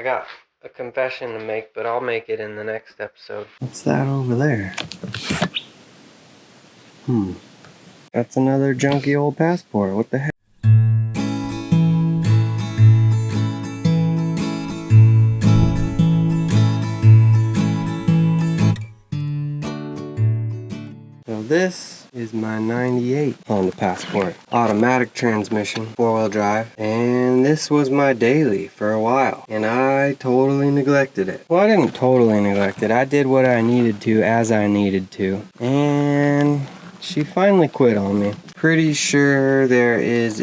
I got a confession to make, but I'll make it in the next episode. What's that over there? That's another junky old passport. What the heck? So this is my 98 Honda Passport. Automatic transmission, 4-wheel drive. And this was my daily for a while. And I totally neglected it. Well, I didn't totally neglect it. I did what I needed to as I needed to. And she finally quit on me. Pretty sure there is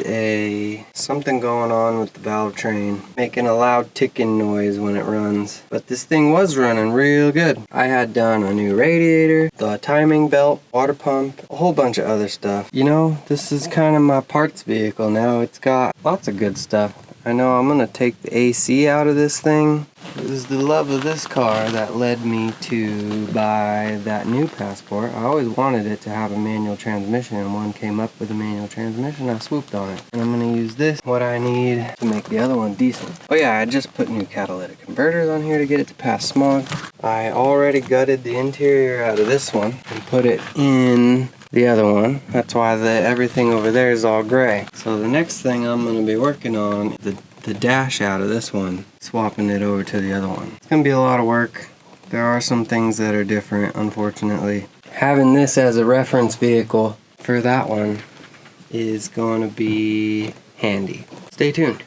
something going on with the valve train, making a loud ticking noise when it runs. But this thing was running real good. I had done a new radiator, the timing belt, water pump, a whole bunch of other stuff. You know, this is kind of my parts vehicle now. It's got lots of good stuff. I know I'm gonna take the AC out of this thing. It was the love of this car that led me to buy that new Passport. I always wanted it to have a manual transmission, and one came up with a manual transmission. I swooped on it. And I'm gonna use this, what I need to make the other one decent. Oh yeah, I just put new catalytic converters on here to get it to pass smog. I already gutted the interior out of this one and put it in the other one. That's why everything over there is all gray. So the next thing I'm gonna be working on is the dash out of this one, swapping it over to the other one. It's gonna be a lot of work. There are some things that are different, unfortunately. Having this as a reference vehicle for that one is gonna be handy. Stay tuned.